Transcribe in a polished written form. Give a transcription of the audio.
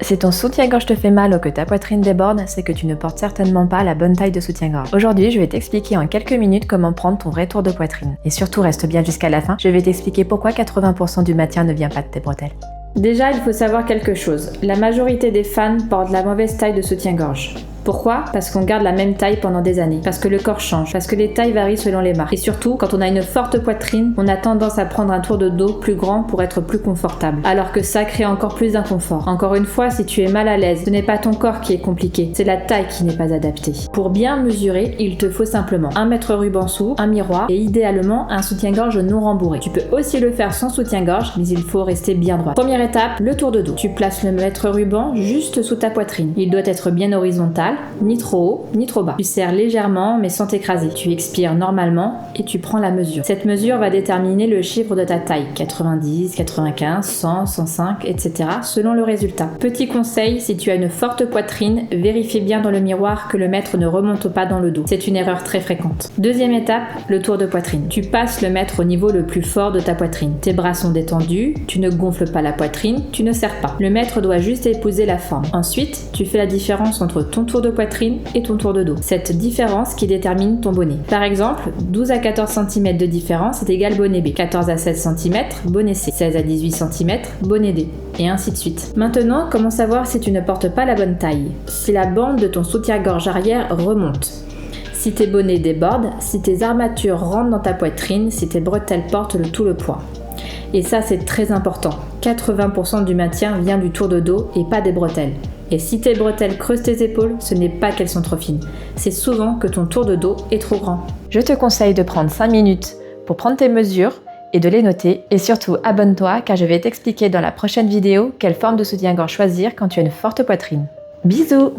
Si ton soutien-gorge te fait mal ou que ta poitrine déborde, c'est que tu ne portes certainement pas la bonne taille de soutien-gorge. Aujourd'hui, je vais t'expliquer en quelques minutes comment prendre ton vrai tour de poitrine. Et surtout, reste bien jusqu'à la fin, je vais t'expliquer pourquoi 80% du maintien ne vient pas de tes bretelles. Déjà, il faut savoir quelque chose. La majorité des fans portent la mauvaise taille de soutien-gorge. Pourquoi ? Parce qu'on garde la même taille pendant des années, parce que le corps change, parce que les tailles varient selon les marques. Et surtout, quand on a une forte poitrine, on a tendance à prendre un tour de dos plus grand pour être plus confortable. Alors que ça crée encore plus d'inconfort. Encore une fois, si tu es mal à l'aise, ce n'est pas ton corps qui est compliqué, c'est la taille qui n'est pas adaptée. Pour bien mesurer, il te faut simplement un mètre ruban sous, un miroir et idéalement un soutien-gorge non rembourré. Tu peux aussi le faire sans soutien-gorge, mais il faut rester bien droit. Première étape, le tour de dos. Tu places le mètre ruban juste sous ta poitrine. Il doit être bien horizontal, ni trop haut, ni trop bas. Tu serres légèrement, mais sans t'écraser. Tu expires normalement et tu prends la mesure. Cette mesure va déterminer le chiffre de ta taille, 90, 95, 100, 105, etc., selon le résultat. Petit conseil, si tu as une forte poitrine, vérifie bien dans le miroir que le mètre ne remonte pas dans le dos. C'est une erreur très fréquente. Deuxième étape, le tour de poitrine. Tu passes le mètre au niveau le plus fort de ta poitrine. Tes bras sont détendus, tu ne gonfles pas la poitrine, tu ne serres pas. Le mètre doit juste épouser la forme. Ensuite, tu fais la différence entre ton tour de poitrine et ton tour de dos. Cette différence qui détermine ton bonnet. Par exemple, 12 à 14 cm de différence est égal bonnet B, 14 à 16 cm, bonnet C, 16 à 18 cm, bonnet D, et ainsi de suite. Maintenant, comment savoir si tu ne portes pas la bonne taille ? Si la bande de ton soutien-gorge arrière remonte, si tes bonnets débordent, si tes armatures rentrent dans ta poitrine, si tes bretelles portent tout le poids. Et ça, c'est très important. 80% du maintien vient du tour de dos et pas des bretelles. Et si tes bretelles creusent tes épaules, ce n'est pas qu'elles sont trop fines. C'est souvent que ton tour de dos est trop grand. Je te conseille de prendre 5 minutes pour prendre tes mesures et de les noter. Et surtout, abonne-toi car je vais t'expliquer dans la prochaine vidéo quelle forme de soutien-gorge choisir quand tu as une forte poitrine. Bisous!